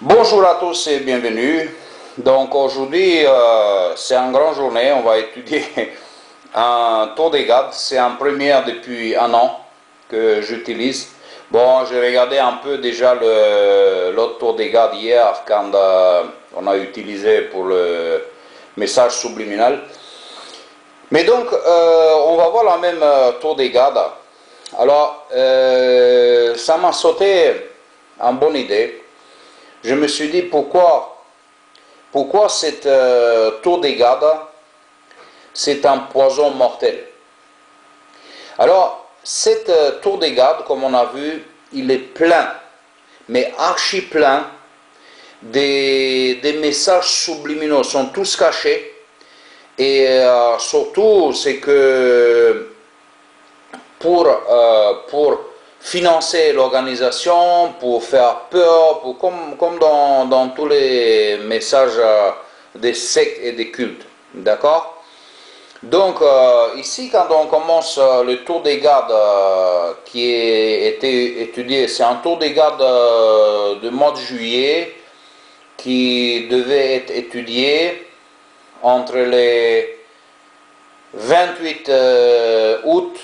Bonjour à tous et bienvenue. Donc aujourd'hui, c'est une grande journée. On va étudier un tour des gardes. C'est un premier depuis un an que j'utilise. Bon, j'ai regardé un peu déjà l'autre tour des gardes hier quand on a utilisé pour le message subliminal. Mais donc, on va voir la même tour des gardes. Alors, ça m'a sauté une bonne idée. Je me suis dit pourquoi cette tour des gardes, c'est un poison mortel. Alors, cette tour des gardes, comme on a vu, il est plein, mais archi plein, des messages subliminaux, sont tous cachés. Et surtout, c'est que pour financer l'organisation, pour faire peur, comme dans tous les messages des sectes et des cultes. D'accord? Donc, ici, quand on commence le tour des gardes qui a été étudié, c'est un tour des gardes du mois de juillet qui devait être étudié entre les 28 août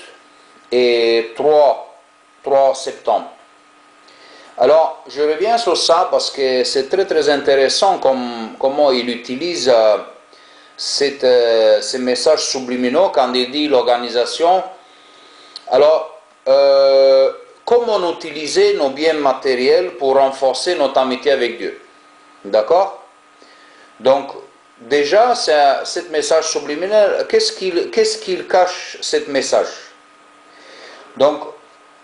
et 3 septembre. Alors, je reviens sur ça parce que c'est très intéressant comment il utilise ces messages subliminaux quand il dit l'organisation. Alors, comment utiliser nos biens matériels pour renforcer notre amitié avec Dieu. D'accord? Donc, déjà, ce message subliminal, qu'est-ce qu'il cache, ce message? Donc,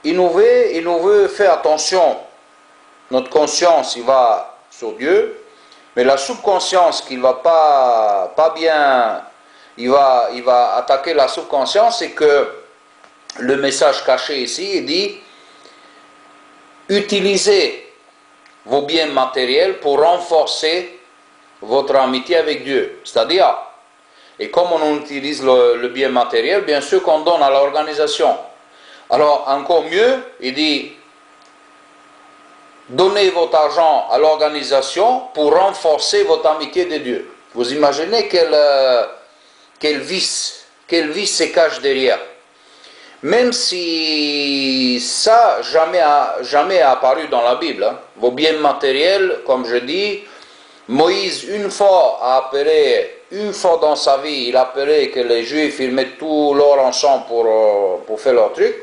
il nous veut faire attention. Notre conscience, il va sur Dieu, mais la subconscience, qui ne va pas bien, il va attaquer la subconscience, c'est que le message caché ici, il dit, utilisez vos biens matériels pour renforcer votre amitié avec Dieu. C'est-à-dire, et comme on utilise le bien matériel, bien sûr qu'on donne à l'organisation. Alors, encore mieux, il dit, donnez votre argent à l'organisation pour renforcer votre amitié de Dieu. Vous imaginez quel vice se cache derrière. Même si ça jamais apparu dans la Bible. Hein. Vos biens matériels, comme je dis, Moïse, une fois dans sa vie, il a appelé que les Juifs, ils mettent tout l'or ensemble pour faire leur truc.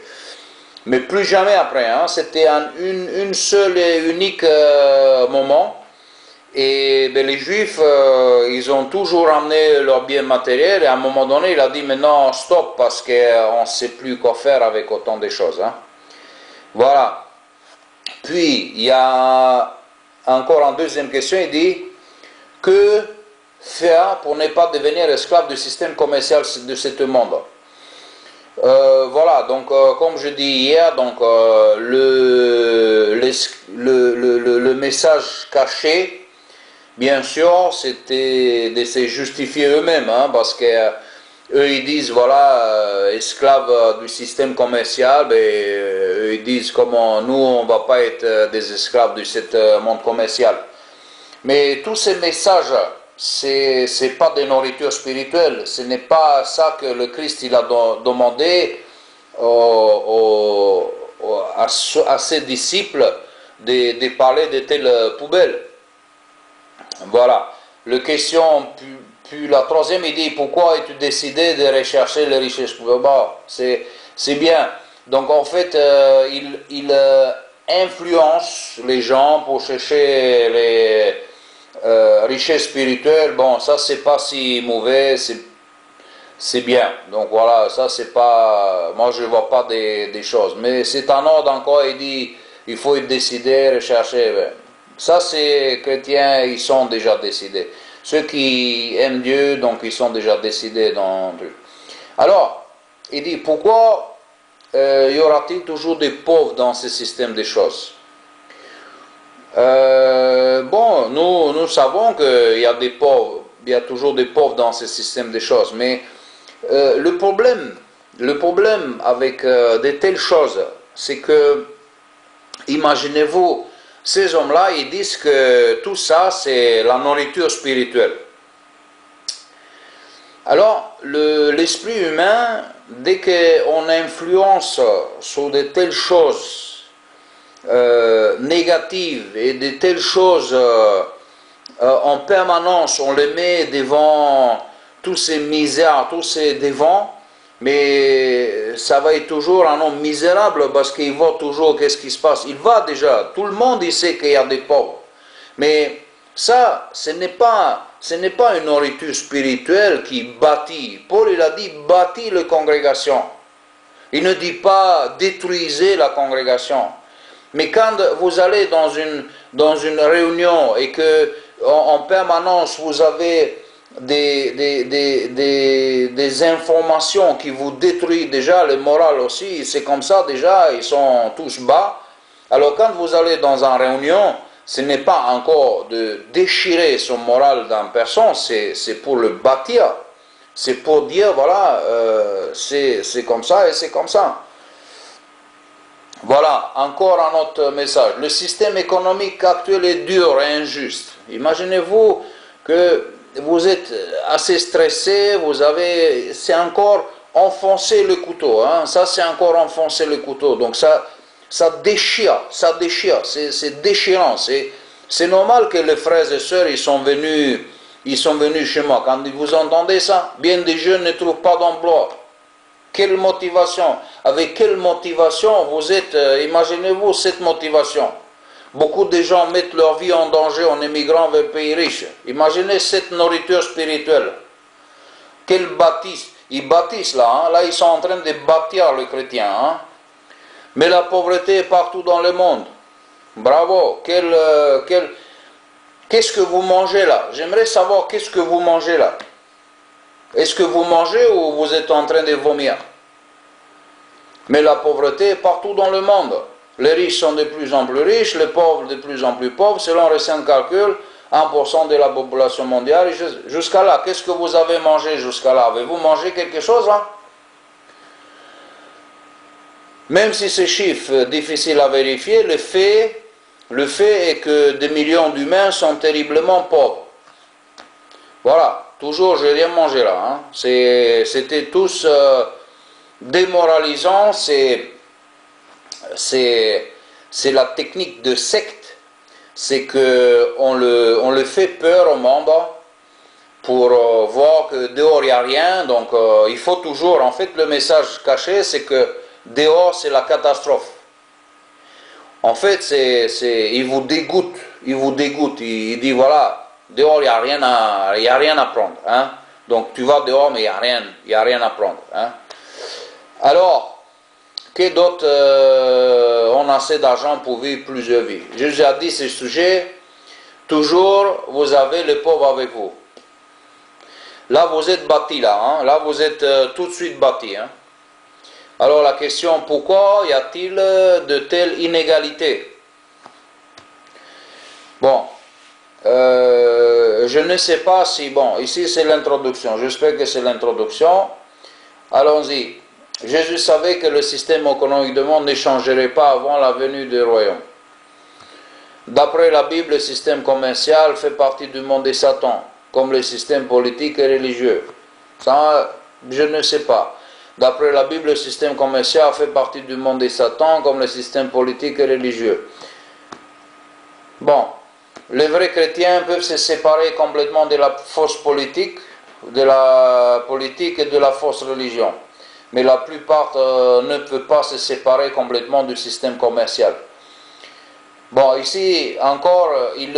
Mais plus jamais après, hein. C'était une seule et unique moment. Et ben, les Juifs, ils ont toujours amené leurs biens matériels. Et à un moment donné, il a dit, maintenant, stop, parce qu'on ne sait plus quoi faire avec autant de choses. Hein. Voilà. Puis, il y a encore une deuxième question, il dit, que faire pour ne pas devenir esclave du système commercial de ce monde? Voilà, donc comme je dis hier, donc le message caché, bien sûr, c'était de se justifier eux-mêmes, hein, parce que eux ils disent voilà, esclaves du système commercial, et eux ils disent comment nous on va pas être des esclaves de ce monde commercial. Mais tous ces messages, c'est pas de nourriture spirituelle, ce n'est pas ça que le Christ il a demandé à ses disciples de parler de telles poubelles. Voilà. La question, puis la troisième, il dit pourquoi as-tu décidé de rechercher les richesses? Bon, c'est bien. Donc en fait, il influence les gens pour chercher les richesse spirituelle. Bon, ça c'est pas si mauvais, c'est bien. Donc voilà, ça c'est pas, moi je vois pas des choses, mais c'est un ordre encore. Il dit il faut décider, rechercher. Ça c'est chrétiens, ils sont déjà décidés. Ceux qui aiment Dieu, donc ils sont déjà décidés dans Dieu. Alors il dit pourquoi y aura-t-il toujours des pauvres dans ce système de choses? Bon, nous savons qu'il y a des pauvres, il y a toujours des pauvres dans ce système de choses, mais le problème avec de telles choses, c'est que, imaginez-vous ces hommes-là, ils disent que tout ça, c'est la nourriture spirituelle. Alors, l'esprit humain, dès qu'on influence sur de telles choses négatives et de telles choses en permanence, on les met devant tous ces misères, tous ces devants, mais ça va être toujours un homme misérable parce qu'il voit toujours qu'est-ce qui se passe. Il va déjà, tout le monde il sait qu'il y a des pauvres, mais ça, ce n'est pas une nourriture spirituelle qui bâtit. Paul il a dit bâtit la congrégation. Il ne dit pas détruisez la congrégation. Mais quand vous allez dans une réunion et que en permanence vous avez des informations qui vous détruisent déjà le moral aussi, c'est comme ça déjà, ils sont tous bas. Alors quand vous allez dans une réunion, ce n'est pas encore de déchirer son moral d'une personne, c'est pour le bâtir. C'est pour dire, voilà, c'est comme ça et c'est comme ça. Voilà, encore un autre message. Le système économique actuel est dur et injuste. Imaginez-vous que vous êtes assez stressé, c'est encore enfoncer le couteau. Hein, ça, c'est encore enfoncer le couteau. Donc ça déchire, c'est déchirant. C'est normal que les frères et sœurs, ils sont venus chez moi. Quand vous entendez ça, bien des jeunes ne trouvent pas d'emploi. Quelle motivation? Avec quelle motivation vous êtes, imaginez-vous cette motivation. Beaucoup de gens mettent leur vie en danger en émigrant vers les pays riches. Imaginez cette nourriture spirituelle. Quelle bâtisse. Ils bâtissent là, hein. Là ils sont en train de bâtir les chrétiens. Hein. Mais la pauvreté est partout dans le monde. Bravo. Qu'est-ce que vous mangez là? J'aimerais savoir qu'est-ce que vous mangez là. Est-ce que vous mangez ou vous êtes en train de vomir? Mais la pauvreté est partout dans le monde. Les riches sont de plus en plus riches, les pauvres de plus en plus pauvres. Selon récents calculs, 1% de la population mondiale. Jusqu'à là, qu'est-ce que vous avez mangé jusqu'à là? Avez-vous mangé quelque chose hein? Même si ces chiffres difficiles à vérifier, le fait est que des millions d'humains sont terriblement pauvres. Voilà. Toujours, je n'ai rien mangé là. Hein. C'était tous démoralisants. C'est la technique de secte. C'est qu'on le fait peur au monde pour voir que dehors il n'y a rien. Donc il faut toujours, en fait le message caché c'est que dehors c'est la catastrophe. En fait il vous dégoûte. Il dit voilà. Dehors, il n'y a rien à prendre. Hein? Donc, tu vas dehors, mais il n'y a rien à prendre. Hein? Alors, que d'autres ont assez d'argent pour vivre plusieurs vies? Jésus a dit ce sujet, toujours, vous avez les pauvres avec vous. Là, vous êtes bâtis, là. Hein? Là, vous êtes tout de suite bâtis. Hein? Alors, la question, pourquoi y a-t-il de telles inégalités? Bon. Je ne sais pas si... Bon, ici c'est l'introduction. J'espère que c'est l'introduction. Allons-y. Jésus savait que le système économique du monde ne changerait pas avant la venue du royaume. D'après la Bible, le système commercial fait partie du monde de Satan, comme le système politique et religieux. Ça, je ne sais pas. D'après la Bible, le système commercial fait partie du monde de Satan, comme le système politique et religieux. Bon. Les vrais chrétiens peuvent se séparer complètement de la fausse politique, et de la fausse religion. Mais la plupart ne peuvent pas se séparer complètement du système commercial. Bon, ici, encore, il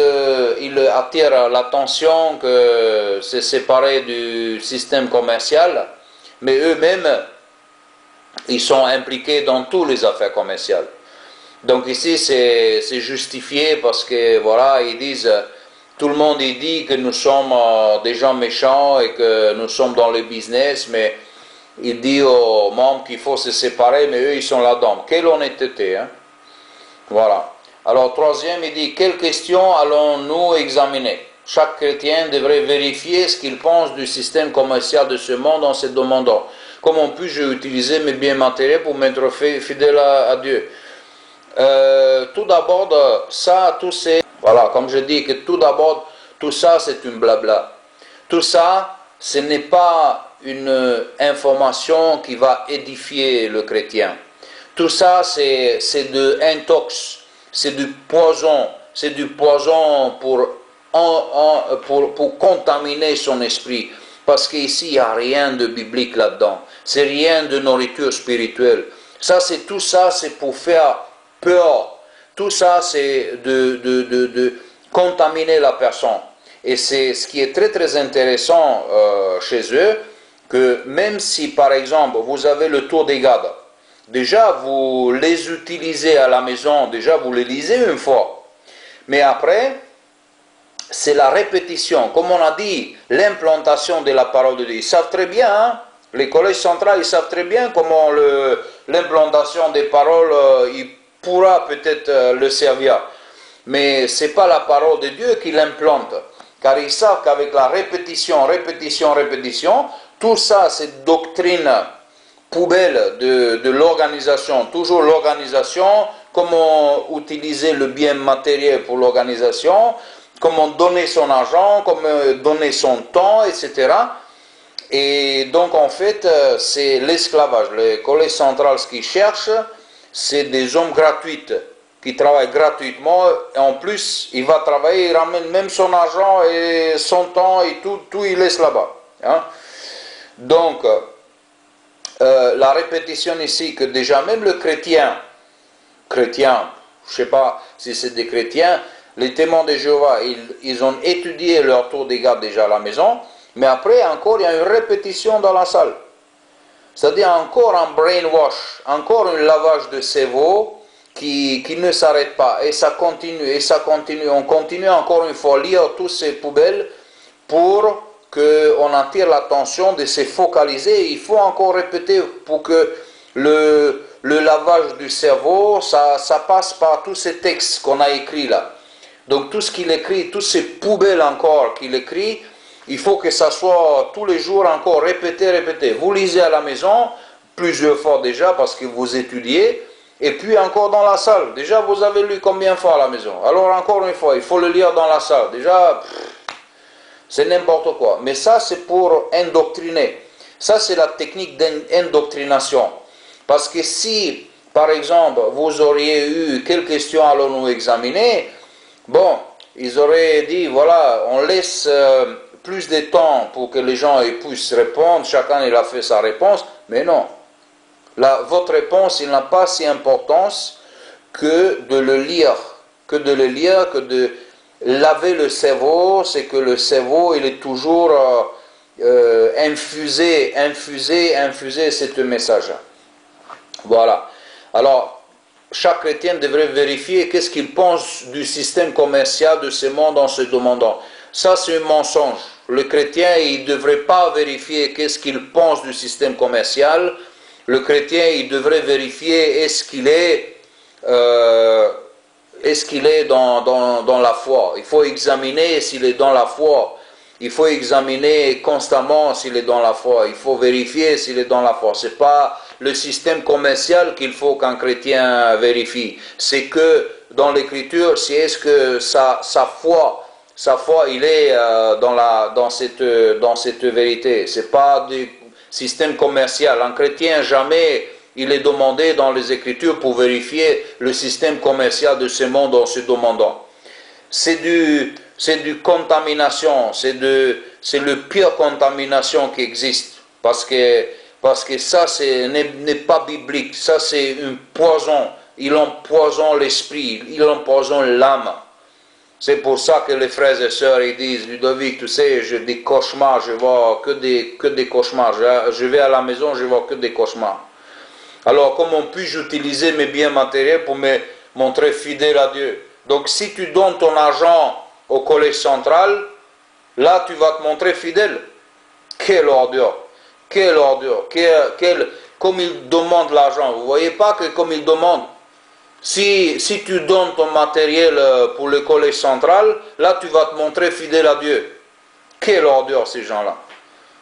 attire l'attention que c'est séparé du système commercial, mais eux-mêmes, ils sont impliqués dans toutes les affaires commerciales. Donc ici, c'est justifié parce que, voilà, ils disent, tout le monde il dit que nous sommes des gens méchants et que nous sommes dans le business, mais il dit aux membres qu'il faut se séparer, mais eux, ils sont là-dedans. Quelle honnêteté, hein? Voilà. Alors, troisième, il dit, quelles questions allons-nous examiner? Chaque chrétien devrait vérifier ce qu'il pense du système commercial de ce monde en se demandant comment puis-je utiliser mes biens matériels pour m'être fidèle à Dieu. Tout d'abord, ça, tout c'est... Voilà, comme je dis, que tout d'abord, tout ça, c'est une blabla. Tout ça, ce n'est pas une information qui va édifier le chrétien. Tout ça, c'est de intox, c'est du poison pour contaminer son esprit. Parce qu'ici, il n'y a rien de biblique là-dedans. C'est rien de nourriture spirituelle. Ça, c'est tout ça, c'est pour faire peur. Tout ça, c'est de contaminer la personne. Et c'est ce qui est très très intéressant chez eux, que même si par exemple vous avez le tour des gardes, déjà vous les utilisez à la maison, déjà vous les lisez une fois. Mais après, c'est la répétition. Comme on a dit, l'implantation de la parole de Dieu. Ils savent très bien, hein, les collèges centrales, ils savent très bien comment l'implantation des paroles, il pourra peut-être le servir. Mais ce n'est pas la parole de Dieu qui l'implante. Car ils savent qu'avec la répétition, tout ça, cette doctrine poubelle de l'organisation, toujours l'organisation, comment utiliser le bien matériel pour l'organisation, comment donner son argent, comment donner son temps, etc. Et donc en fait, c'est l'esclavage. Le collège central, ce qu'il cherche, c'est des hommes gratuits, qui travaille gratuitement, et en plus, il va travailler, il ramène même son argent et son temps et tout il laisse là-bas. Hein? Donc, la répétition ici, que déjà même le chrétien, je ne sais pas si c'est des chrétiens, les témoins de Jéhovah, ils ont étudié leur tour des gardes déjà à la maison, mais après encore, il y a une répétition dans la salle. C'est-à-dire encore un brainwash, encore un lavage de cerveau, qui ne s'arrête pas, et ça continue, on continue encore une fois à lire toutes ces poubelles pour qu'on attire l'attention de se focaliser. Il faut encore répéter pour que le lavage du cerveau, ça passe par tous ces textes qu'on a écrits là. Donc tout ce qu'il écrit, toutes ces poubelles encore qu'il écrit, il faut que ça soit tous les jours encore répété. Vous lisez à la maison, plusieurs fois déjà parce que vous étudiez, et puis encore dans la salle. Déjà, vous avez lu combien de fois à la maison? Alors encore une fois, il faut le lire dans la salle. Déjà, c'est n'importe quoi. Mais ça, c'est pour indoctriner. Ça, c'est la technique d'indoctrination. Parce que si, par exemple, vous auriez eu quelles questions allons-nous examiner, bon, ils auraient dit, voilà, on laisse plus de temps pour que les gens puissent répondre. Chacun, il a fait sa réponse. Mais non. Votre réponse, il n'a pas si d'importance que de le lire, que de laver le cerveau. C'est que le cerveau, il est toujours infusé ce message. Voilà. Alors, chaque chrétien devrait vérifier qu'est-ce qu'il pense du système commercial de ce monde en se demandant. Ça, c'est un mensonge. Le chrétien, il ne devrait pas vérifier qu'est-ce qu'il pense du système commercial. Le chrétien, il devrait vérifier est-ce qu'il est dans la foi. Il faut examiner s'il est dans la foi. Il faut examiner constamment s'il est dans la foi. Il faut vérifier s'il est dans la foi. Ce n'est pas le système commercial qu'il faut qu'un chrétien vérifie. C'est que dans l'Écriture, c'est est-ce que sa foi, il est dans cette vérité. Ce n'est pas du système commercial. Un chrétien, jamais il est demandé dans les Écritures pour vérifier le système commercial de ce monde en se demandant. C'est du contamination, c'est le pire contamination qui existe. Parce que ça, n'est pas biblique. Ça, c'est un poison. Il empoisonne l'esprit, il empoisonne l'âme. C'est pour ça que les frères et sœurs, ils disent, Ludovic, tu sais, j'ai des cauchemars, je vois que des cauchemars. Je vais à la maison, je vois que des cauchemars. Alors, comment puis-je utiliser mes biens matériels pour me montrer fidèle à Dieu? Donc, si tu donnes ton argent au collège central, là, tu vas te montrer fidèle. Quelle ordure! Quelle ordure! Comme il demande l'argent. Vous ne voyez pas que comme il demande, si tu donnes ton matériel pour le collège central, là tu vas te montrer fidèle à Dieu. Quelle ordure ces gens-là.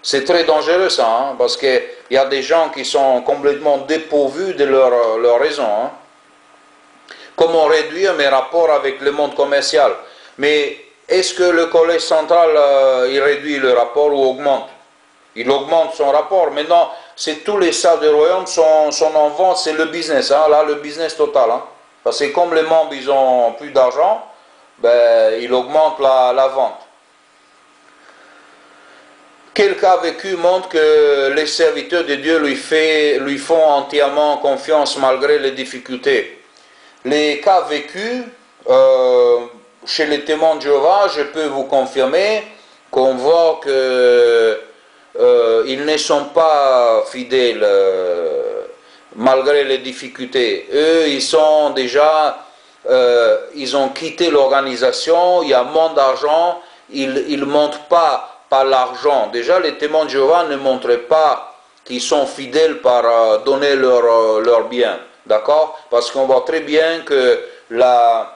C'est très dangereux ça, hein, parce qu'il y a des gens qui sont complètement dépourvus de leur raison. Hein. comment réduire mes rapports avec le monde commercial. Mais est-ce que le collège central, il réduit le rapport ou augmente? Il augmente son rapport. Maintenant, c'est tous les salles du royaume sont en vente, c'est le business, hein, là, le business total. Hein. Parce que comme les membres, ils ont plus d'argent, ben, il augmente la vente. Quel cas vécu montre que les serviteurs de Dieu lui font entièrement confiance malgré les difficultés. Les cas vécus chez les témoins de Jéhovah, je peux vous confirmer qu'on voit que ils ne sont pas fidèles malgré les difficultés. Eux, ils sont déjà, ils ont quitté l'organisation, il y a moins d'argent, ils ne montrent pas par l'argent. Déjà, les témoins de Jéhovah ne montrent pas qu'ils sont fidèles par donner leur bien. D'accord? Parce qu'on voit très bien que la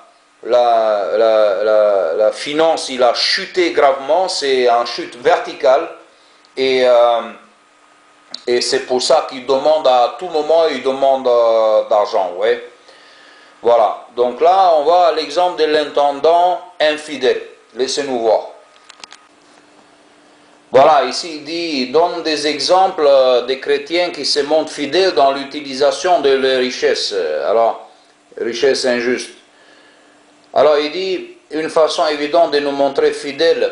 finance, il a chuté gravement, c'est une chute verticale. Et c'est pour ça qu'ils demandent à tout moment, ils demandent d'argent. Ouais. Voilà. Donc là, on va à l'exemple de l'intendant infidèle. Laissez-nous voir. Voilà, ici il dit, donne des exemples des chrétiens qui se montrent fidèles dans l'utilisation de leurs richesses. Alors, richesse injuste. Alors il dit, une façon évidente de nous montrer fidèles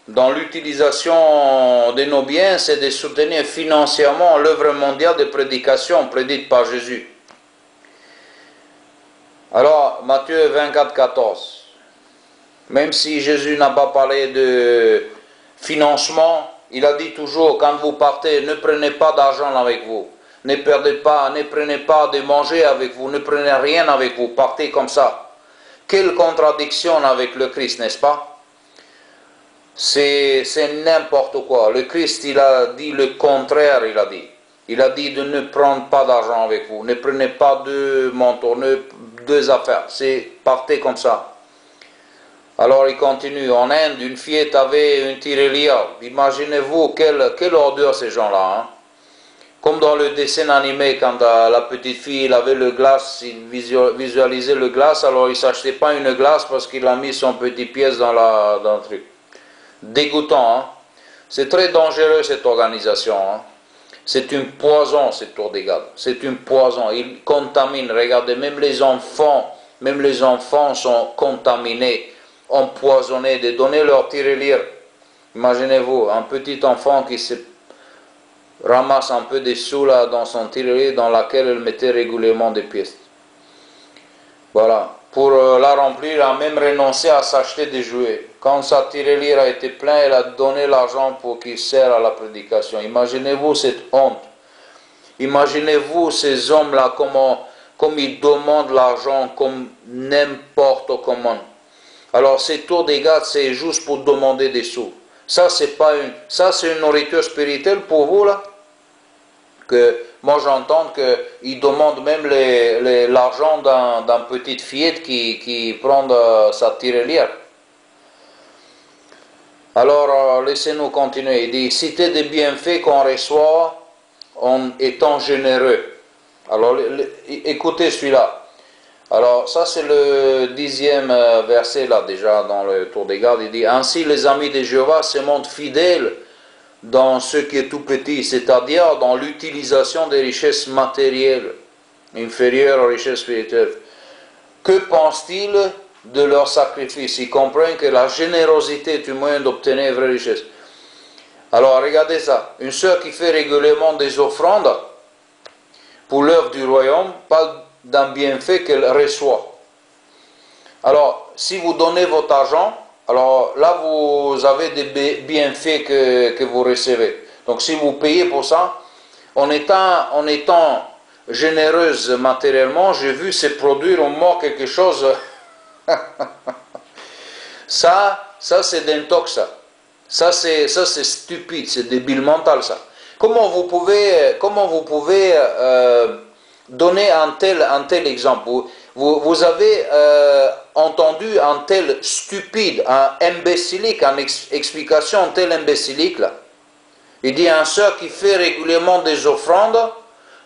dans l'utilisation de nos biens, c'est de soutenir financièrement l'œuvre mondiale de prédication prédite par Jésus. Alors, Matthieu 24, 14. Même si Jésus n'a pas parlé de financement, il a dit toujours, quand vous partez, ne prenez pas d'argent avec vous. Ne perdez pas, ne prenez pas de manger avec vous, ne prenez rien avec vous, partez comme ça. Quelle contradiction avec le Christ, n'est-ce pas? C'est n'importe quoi. Le Christ, il a dit le contraire, il a dit. Il a dit de ne prendre pas d'argent avec vous, ne prenez pas de manteau, deux affaires, c'est partez comme ça. Alors il continue, en Inde, une fillette avait une tirelire. Imaginez-vous quelle ordure ces gens-là. Hein? Comme dans le dessin animé, quand la petite fille il avait le glace, il visualisait le glace, alors il ne s'achetait pas une glace parce qu'il a mis son petit pièce dans le truc. Dégoûtant, hein? C'est très dangereux cette organisation. Hein? C'est un poison cette tour des gardes. C'est un poison. Il contamine. Regardez, même les enfants sont contaminés, empoisonnés, de donner leur tirelire. Imaginez-vous, un petit enfant qui se ramasse un peu de sous là dans son tirelire dans laquelle elle mettait régulièrement des pièces. Voilà. Pour la remplir, elle a même renoncé à s'acheter des jouets. Quand sa tirelire a été pleine, elle a donné l'argent pour qu'il sert à la prédication. Imaginez-vous cette honte. Imaginez-vous ces hommes-là, comme ils demandent l'argent comme n'importe comment. Alors ces tours des gardes, c'est juste pour demander des sous. Ça, c'est une nourriture spirituelle pour vous, là? Que moi j'entends qu'ils demandent même l'argent d'un petite fillette qui prend sa tirelire. Alors laissez-nous continuer. Il dit, citer des bienfaits qu'on reçoit en étant généreux. Alors écoutez celui-là. Alors ça c'est le 10e verset là déjà dans le tour des gardes. Il dit, ainsi les amis de Jéhovah se montrent fidèles dans ce qui est tout petit, c'est-à-dire dans l'utilisation des richesses matérielles inférieures aux richesses spirituelles. Que pensent-ils de leur sacrifice? Ils comprennent que la générosité est un moyen d'obtenir une vraie richesse. Alors regardez ça, une sœur qui fait régulièrement des offrandes pour l'œuvre du royaume parle d'un bienfait qu'elle reçoit. Alors, si vous donnez votre argent, alors là, vous avez des bienfaits que vous recevez. Donc, si vous payez pour ça, en étant généreuse matériellement, j'ai vu se produire au moins quelque chose. ça c'est d'intox, ça c'est stupide, c'est débile mental, ça. Comment vous pouvez donner un tel exemple? Vous avez entendu un tel stupide, un imbécilique, une explication tel imbécilique là. Il dit un sœur qui fait régulièrement des offrandes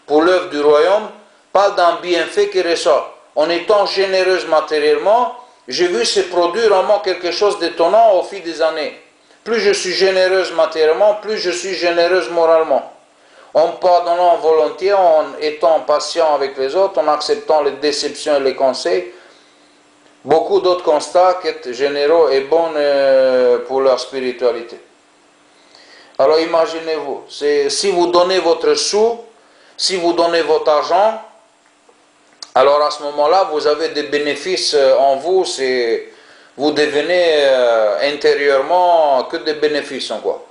pour l'œuvre du royaume parle d'un bienfait qui ressort. en étant généreuse matériellement, j'ai vu se produire en moi quelque chose d'étonnant au fil des années. Plus je suis généreuse matériellement, plus je suis généreuse moralement. En pardonnant volontiers, en étant patient avec les autres, en acceptant les déceptions et les conseils, beaucoup d'autres constatent qu'être généreux est bon pour leur spiritualité. Alors imaginez-vous, si vous donnez votre sou, si vous donnez votre argent, alors à ce moment-là, vous avez des bénéfices en vous, vous devenez intérieurement que des bénéfices en quoi.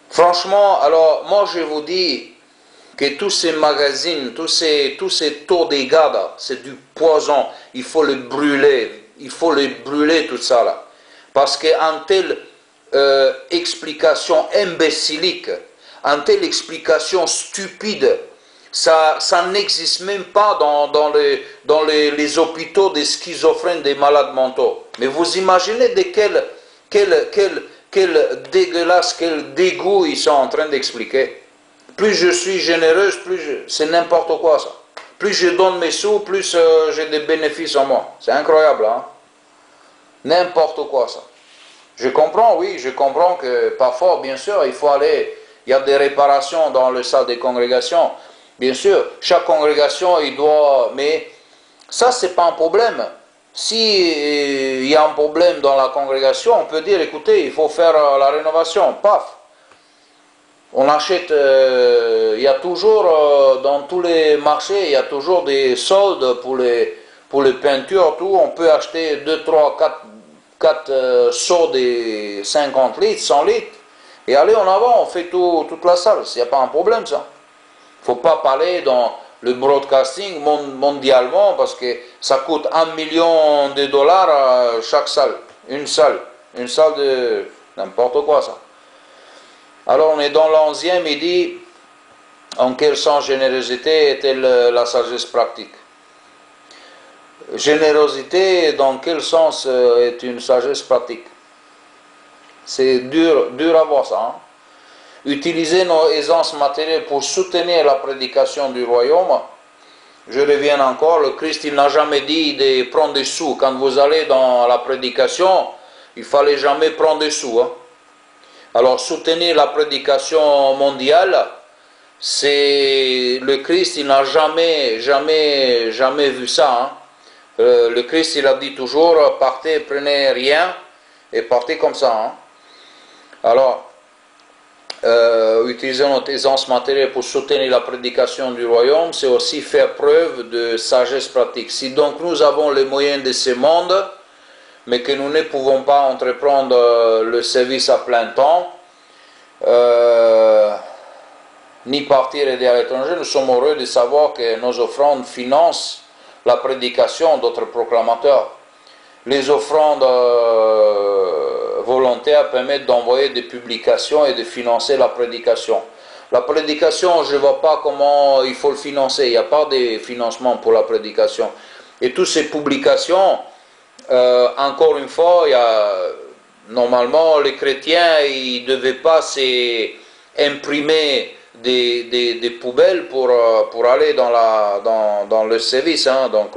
Franchement, alors moi je vous dis que tous ces magazines, tous ces taux de gars, c'est du poison, il faut le brûler tout ça là. Parce qu'en telle explication imbécilique, en telle explication stupide, ça n'existe même pas dans les hôpitaux des schizophrènes, des malades mentaux. Mais vous imaginez de quel dégueulasse, quel dégoût ils sont en train d'expliquer. Plus je suis généreuse, c'est n'importe quoi ça. Plus je donne mes sous, plus j'ai des bénéfices en moi. C'est incroyable, hein? N'importe quoi ça. Je comprends, oui, je comprends que parfois, bien sûr, il faut aller, il y a des réparations dans le salle des congrégations. Bien sûr, chaque congrégation, il doit, mais ça, c'est pas un problème. Si il y a un problème dans la congrégation, on peut dire, écoutez, il faut faire la rénovation, paf. On achète, il y a toujours, dans tous les marchés, il y a toujours des soldes pour les peintures, tout. On peut acheter 2, 3, 4 seaux de 50 litres, 100 litres, et aller en avant, on fait toute la salle. Il n'y a pas un problème, ça. Il ne faut pas parler dans le broadcasting mondialement, parce que ça coûte $1 million chaque salle. Une salle de n'importe quoi, ça. Alors on est dans l'onzième, il dit, en quel sens générosité est-elle la sagesse pratique? Générosité, dans quel sens est une sagesse pratique? C'est dur à voir ça. Hein? Utiliser nos aisances matérielles pour soutenir la prédication du royaume. Je reviens encore, le Christ il n'a jamais dit de prendre des sous. Quand vous allez dans la prédication, il ne fallait jamais prendre des sous. Hein? Alors soutenir la prédication mondiale, c'est le Christ il n'a jamais vu ça. Hein? Le Christ il a dit toujours, partez, prenez rien et partez comme ça. Hein? Alors, utiliser notre aisance matérielle pour soutenir la prédication du royaume, c'est aussi faire preuve de sagesse pratique. Si donc nous avons les moyens de ce monde, mais que nous ne pouvons pas entreprendre le service à plein temps, ni partir aider à l'étranger, nous sommes heureux de savoir que nos offrandes financent la prédication d'autres proclamateurs. Les offrandes volontaires permettent d'envoyer des publications et de financer la prédication. La prédication, je ne vois pas comment il faut le financer. Il n'y a pas de financement pour la prédication. Et toutes ces publications, encore une fois, normalement, les chrétiens, ils ne devaient pas imprimer des poubelles pour aller dans le service. Hein. Donc,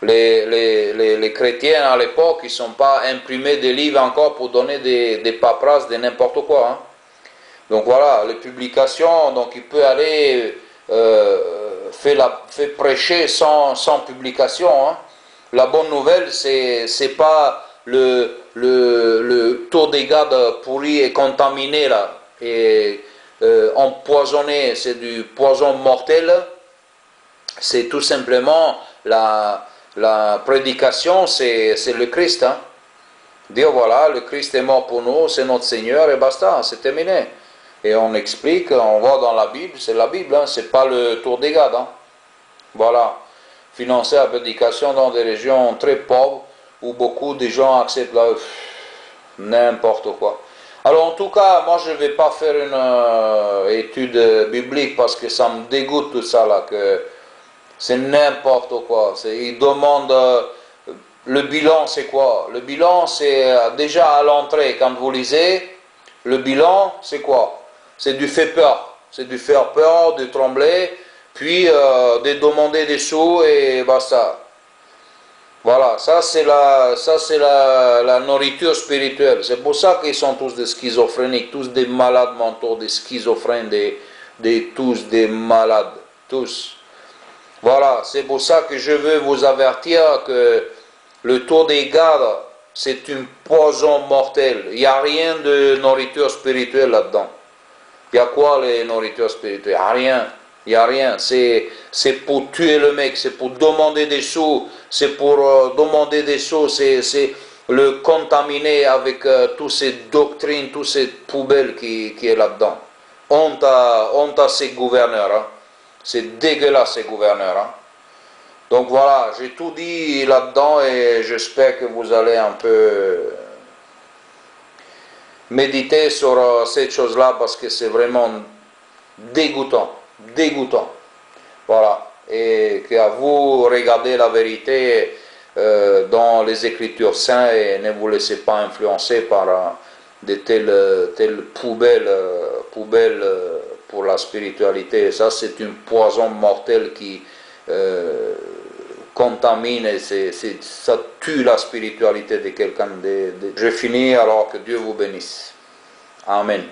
les chrétiens à l'époque, ils ne sont pas imprimés des livres encore pour donner des paperasses de n'importe quoi. Hein. Donc voilà, les publications, donc il peut aller fait prêcher sans publication. Hein. La bonne nouvelle, c'est pas le taux des gars pourris et contaminés là, et empoisonné, c'est du poison mortel. C'est tout simplement la prédication, c'est le Christ. Hein. Dire voilà, le Christ est mort pour nous, c'est notre Seigneur et basta, c'est terminé. Et on explique, on voit dans la Bible, c'est la Bible, hein, c'est pas le tour des gars. Hein. Voilà, financer la prédication dans des régions très pauvres où beaucoup de gens acceptent n'importe quoi. Alors en tout cas, moi je ne vais pas faire une étude biblique parce que ça me dégoûte tout ça là, que c'est n'importe quoi. Ils demandent le bilan, c'est quoi? Le bilan, c'est déjà à l'entrée, quand vous lisez, le bilan, c'est quoi? C'est du fait peur. C'est du faire peur, du trembler, puis de demander des sous et basta. Voilà, ça c'est la nourriture spirituelle. C'est pour ça qu'ils sont tous des schizophréniques, tous des malades mentaux, des schizophrènes, tous des malades, tous. Voilà, c'est pour ça que je veux vous avertir que le tour des gardes, c'est une poison mortelle. Il n'y a rien de nourriture spirituelle là-dedans. Il y a quoi les nourritures spirituelles? Il n'y a rien. Il n'y a rien. C'est pour tuer le mec, c'est pour demander des sous, c'est pour demander des sous, c'est le contaminer avec toutes ces doctrines, toutes ces poubelles qui est là-dedans. Honte à ces gouverneurs. Hein. C'est dégueulasse ces gouverneurs. Hein. Donc voilà, j'ai tout dit là-dedans et j'espère que vous allez un peu méditer sur cette chose-là parce que c'est vraiment dégoûtant, dégoûtant. Voilà, et qu'à vous regarder la vérité dans les Écritures saintes et ne vous laissez pas influencer par de telles poubelles pour la spiritualité. Ça, c'est une poison mortelle qui contamine et ça tue la spiritualité de quelqu'un. Je finis alors que Dieu vous bénisse. Amen.